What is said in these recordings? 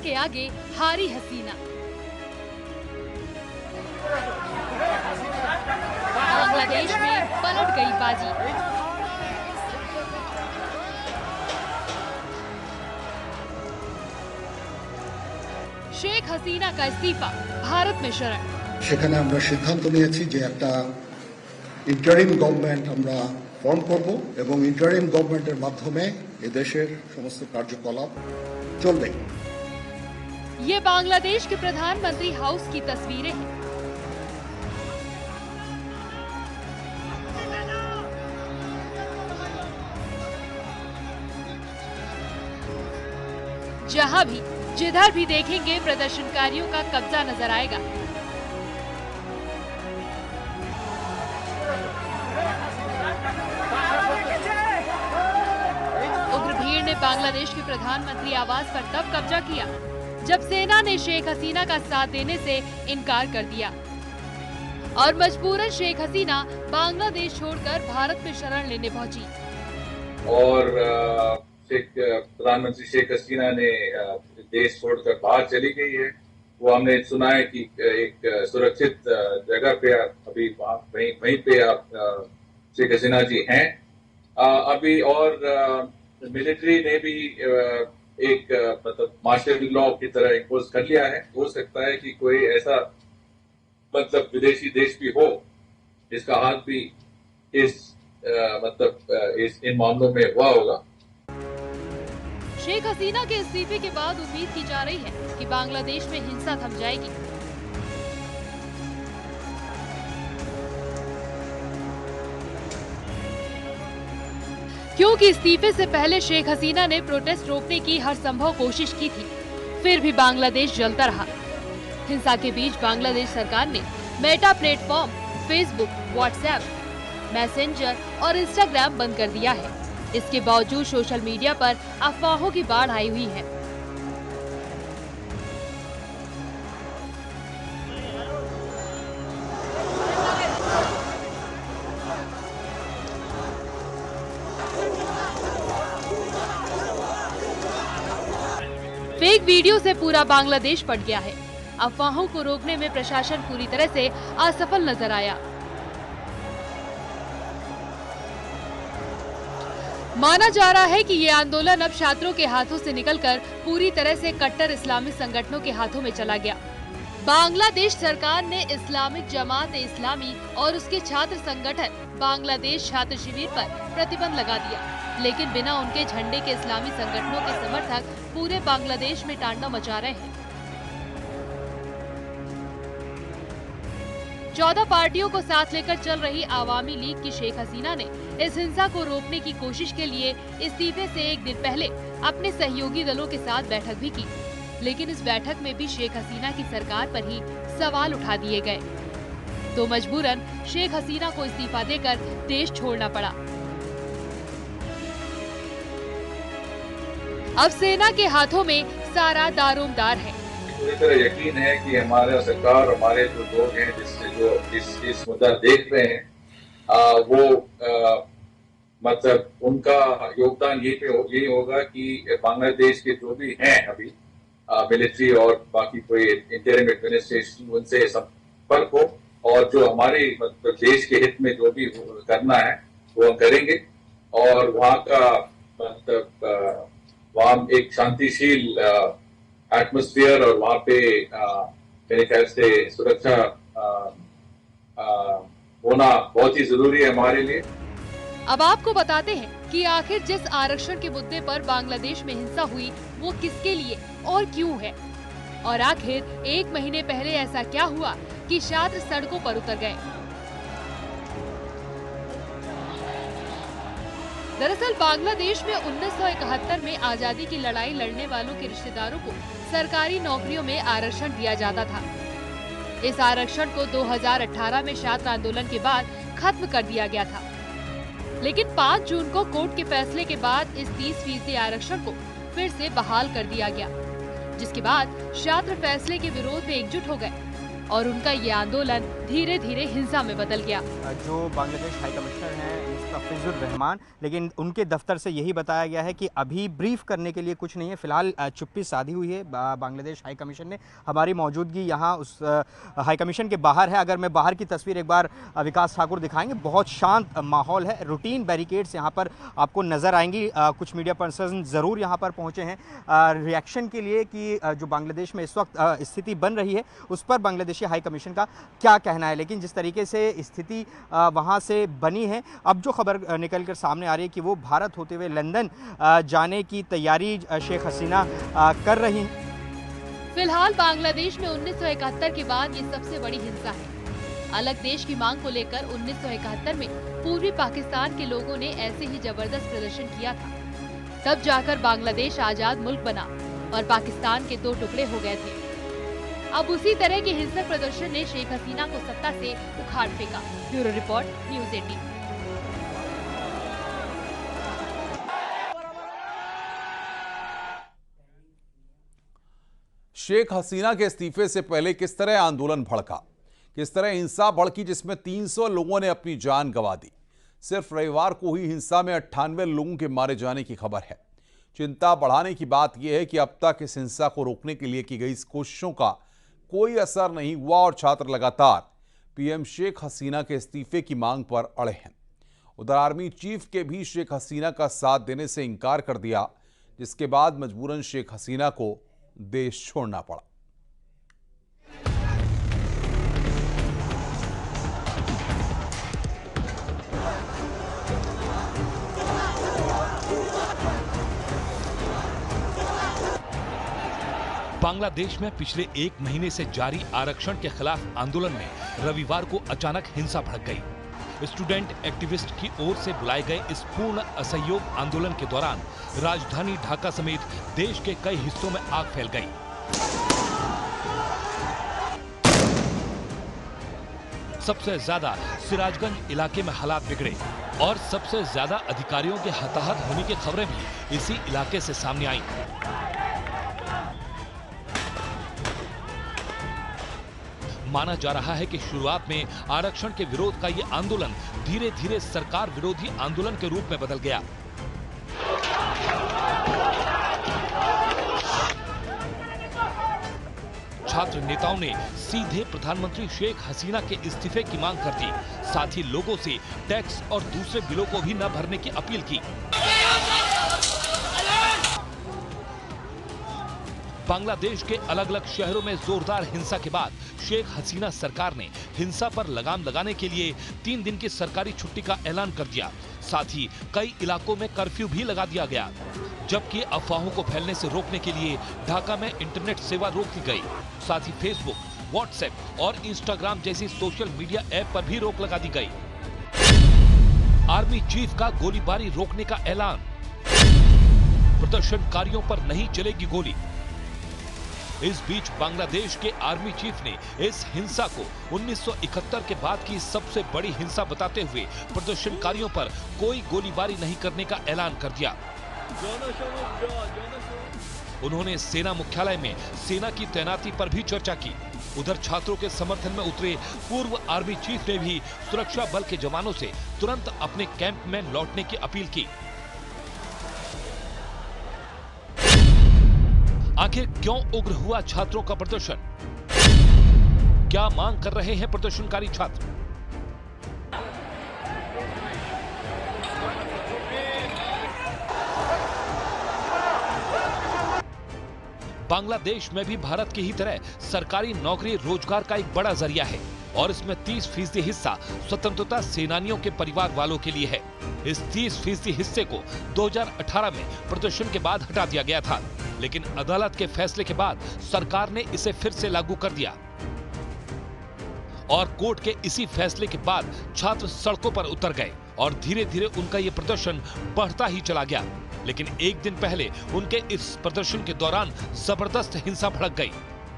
के आगे हारी हसीना। बांग्लादेश में पलट गई बाजी। शेख हसीना का इस्तीफा भारत में शरण। সেখানে আমরা সিদ্ধান্ত নিয়েছি যে একটা ইন্টারিম গভর্নমেন্ট আমরা ফর্ম করব এবং ইন্টারিম গভর্নমেন্টের মাধ্যমে এই দেশের সমস্ত কার্যকলাপ চলবে। ये बांग्लादेश के प्रधानमंत्री हाउस की तस्वीरें हैं। जहां भी जिधर भी देखेंगे प्रदर्शनकारियों का कब्जा नजर आएगा। उग्र भीड़ ने बांग्लादेश के प्रधानमंत्री आवास पर तब कब्जा किया जब सेना ने शेख हसीना का साथ देने से इनकार कर दिया और मजबूरन शेख हसीना बांग्लादेश छोड़कर भारत में शरण लेने पहुंची। और प्रधानमंत्री शेख हसीना ने देश छोड़कर बाहर चली गई है। वो हमने सुना है कि एक सुरक्षित जगह पे अभी वहीं पे शेख हसीना जी हैं अभी। और मिलिट्री ने भी एक मतलब मार्शल लॉ की तरह इम्पोज कर लिया है। हो सकता है कि कोई ऐसा मतलब विदेशी देश भी हो जिसका हाथ भी इस इन मामलों में हुआ होगा। शेख हसीना के इस्तीफे के बाद उम्मीद की जा रही है कि बांग्लादेश में हिंसा थम जाएगी। क्योंकि इस्तीफे से पहले शेख हसीना ने प्रोटेस्ट रोकने की हर संभव कोशिश की थी, फिर भी बांग्लादेश जलता रहा। हिंसा के बीच बांग्लादेश सरकार ने Meta platform, Facebook, WhatsApp, messenger और इंस्टाग्राम बंद कर दिया है। इसके बावजूद सोशल मीडिया पर अफवाहों की बाढ़ आई हुई है। फेक वीडियो से पूरा बांग्लादेश पट गया है। अफवाहों को रोकने में प्रशासन पूरी तरह से असफल नजर आया। माना जा रहा है कि ये आंदोलन अब छात्रों के हाथों से निकलकर पूरी तरह से कट्टर इस्लामी संगठनों के हाथों में चला गया। बांग्लादेश सरकार ने इस्लामिक जमात इस्लामी और उसके छात्र संगठन बांग्लादेश छात्र शिविर पर प्रतिबंध लगा दिया, लेकिन बिना उनके झंडे के इस्लामी संगठनों के समर्थक पूरे बांग्लादेश में तांडव मचा रहे हैं। 14 पार्टियों को साथ लेकर चल रही आवामी लीग की शेख हसीना ने इस हिंसा को रोकने की कोशिश के लिए इस्तीफे से एक दिन पहले अपने सहयोगी दलों के साथ बैठक भी की, लेकिन इस बैठक में भी शेख हसीना की सरकार पर ही सवाल उठा दिए गए, तो मजबूरन शेख हसीना को इस्तीफा देकर देश छोड़ना पड़ा। अब सेना के हाथों में सारा दारोमदार है। पूरी तरह यकीन है कि हमारा सरकार, हमारे जो लोग हैं जिससे जो इस मुद्दा देख रहे हैं वो मतलब उनका योगदान यही होगा कि बांग्लादेश के जो भी हैं अभी मिलिट्री और बाकी कोई इंटरिम एडमिनिस्ट्रेशन, उनसे संपर्क हो और जो हमारे मतलब देश के हित में जो भी करना है वो हम करेंगे। और वहाँ का मतलब वहाँ एक शांतिशील एटमॉस्फेयर और वहाँ पे मेरे ख्याल से सुरक्षा होना बहुत ही जरूरी है हमारे लिए। अब आपको बताते हैं कि आखिर जिस आरक्षण के मुद्दे पर बांग्लादेश में हिंसा हुई वो किसके लिए और क्यों है, और आखिर एक महीने पहले ऐसा क्या हुआ कि छात्र सड़कों पर उतर गए। दरअसल बांग्लादेश में 1971 में आजादी की लड़ाई लड़ने वालों के रिश्तेदारों को सरकारी नौकरियों में आरक्षण दिया जाता था। इस आरक्षण को 2018 में छात्र आंदोलन के बाद खत्म कर दिया गया था, लेकिन 5 जून को कोर्ट के फैसले के बाद इस 30% आरक्षण को फिर से बहाल कर दिया गया, जिसके बाद छात्र फैसले के विरोध में एकजुट हो गए और उनका ये आंदोलन धीरे धीरे हिंसा में बदल गया। जो बांग्लादेश हाई कमिश्नर हैं, मुस्तफिजुर रहमान, लेकिन उनके दफ्तर से यही बताया गया है कि अभी ब्रीफ करने के लिए कुछ नहीं है। फिलहाल चुप्पी साधी हुई है बांग्लादेश हाई कमीशन ने। हमारी मौजूदगी यहाँ उस हाई कमीशन के बाहर है। अगर मैं बाहर की तस्वीर एक बार विकास ठाकुर दिखाएंगे, बहुत शांत माहौल है। रूटीन बैरिकेड्स यहाँ पर आपको नज़र आएंगी। कुछ मीडिया पर्सन ज़रूर यहाँ पर पहुँचे हैं रिएक्शन के लिए कि जो बांग्लादेश में इस वक्त स्थिति बन रही है उस पर बांग्लादेशी हाई कमीशन का क्या कहना है। लेकिन जिस तरीके से स्थिति वहाँ से बनी है, अब जो खबर निकल कर सामने आ रही है कि वो भारत होते हुए लंदन जाने की तैयारी शेख हसीना कर रही हैं। फिलहाल बांग्लादेश में 1971 के बाद ये सबसे बड़ी हिंसा है। अलग देश की मांग को लेकर 1971 में पूर्वी पाकिस्तान के लोगों ने ऐसे ही जबरदस्त प्रदर्शन किया था। तब जाकर बांग्लादेश आजाद मुल्क बना और पाकिस्तान के 2 टुकड़े हो गए थे। अब उसी तरह के हिंसक प्रदर्शन ने शेख हसीना को सत्ता से उखाड़ फेंका। Bureau report, news 18। Sheikh Hasina के इस्तीफे से पहले किस तरह आंदोलन भड़का, किस तरह हिंसा भड़की जिसमें 300 लोगों ने अपनी जान गंवा दी। सिर्फ रविवार को हुई हिंसा में 98 लोगों के मारे जाने की खबर है। चिंता बढ़ाने की बात यह है कि अब तक इस हिंसा को रोकने के लिए की गई कोशिशों का कोई असर नहीं हुआ और छात्र लगातार पीएम शेख हसीना के इस्तीफे की मांग पर अड़े हैं। उधर आर्मी चीफ के भी शेख हसीना का साथ देने से इनकार कर दिया, जिसके बाद मजबूरन शेख हसीना को देश छोड़ना पड़ा। बांग्लादेश में पिछले 1 महीने से जारी आरक्षण के खिलाफ आंदोलन में रविवार को अचानक हिंसा भड़क गई। स्टूडेंट एक्टिविस्ट की ओर से बुलाए गए इस पूर्ण असहयोग आंदोलन के दौरान राजधानी ढाका समेत देश के कई हिस्सों में आग फैल गई। सबसे ज्यादा सिराजगंज इलाके में हालात बिगड़े और सबसे ज्यादा अधिकारियों के हताहत होने की खबरें भी इसी इलाके से सामने आईं। माना जा रहा है कि शुरुआत में आरक्षण के विरोध का ये आंदोलन धीरे धीरे सरकार विरोधी आंदोलन के रूप में बदल गया। छात्र नेताओं ने सीधे प्रधानमंत्री शेख हसीना के इस्तीफे की मांग कर दी। साथ ही लोगों से टैक्स और दूसरे बिलों को भी न भरने की अपील की। बांग्लादेश के अलग अलग शहरों में जोरदार हिंसा के बाद शेख हसीना सरकार ने हिंसा पर लगाम लगाने के लिए 3 दिन की सरकारी छुट्टी का ऐलान कर दिया। साथ ही कई इलाकों में कर्फ्यू भी लगा दिया गया, जबकि अफवाहों को फैलने से रोकने के लिए ढाका में इंटरनेट सेवा रोक दी गई। साथ ही फेसबुक, व्हाट्सएप और इंस्टाग्राम जैसी सोशल मीडिया ऐप पर भी रोक लगा दी गई। आर्मी चीफ का गोलीबारी रोकने का ऐलान, प्रदर्शनकारियों पर नहीं चलेगी गोली। इस बीच बांग्लादेश के आर्मी चीफ ने इस हिंसा को 1971 के बाद की सबसे बड़ी हिंसा बताते हुए प्रदर्शनकारियों पर कोई गोलीबारी नहीं करने का ऐलान कर दिया। उन्होंने सेना मुख्यालय में सेना की तैनाती पर भी चर्चा की। उधर छात्रों के समर्थन में उतरे पूर्व आर्मी चीफ ने भी सुरक्षा बल के जवानों से तुरंत अपने कैंप में लौटने की अपील की। आखिर क्यों उग्र हुआ छात्रों का प्रदर्शन? क्या मांग कर रहे हैं प्रदर्शनकारी छात्र? बांग्लादेश में भी भारत की ही तरह सरकारी नौकरी रोजगार का एक बड़ा जरिया है और इसमें 30% हिस्सा स्वतंत्रता सेनानियों के परिवार वालों के लिए है। इस 30% हिस्से को 2018 में प्रदर्शन के बाद हटा दिया गया था, लेकिन अदालत के फैसले के बाद सरकार ने इसे फिर से लागू कर दिया और कोर्ट के इसी फैसले के बाद छात्र सड़कों पर उतर गए और धीरे धीरे उनका ये प्रदर्शन बढ़ता ही चला गया। लेकिन एक दिन पहले उनके इस प्रदर्शन के दौरान जबरदस्त हिंसा भड़क गई।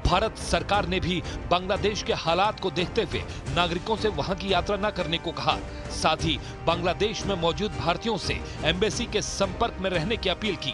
भारत सरकार ने भी बांग्लादेश के हालात को देखते हुए नागरिकों से वहां की यात्रा न करने को कहा। साथ ही बांग्लादेश में मौजूद भारतीयों से एम्बेसी के संपर्क में रहने की अपील की।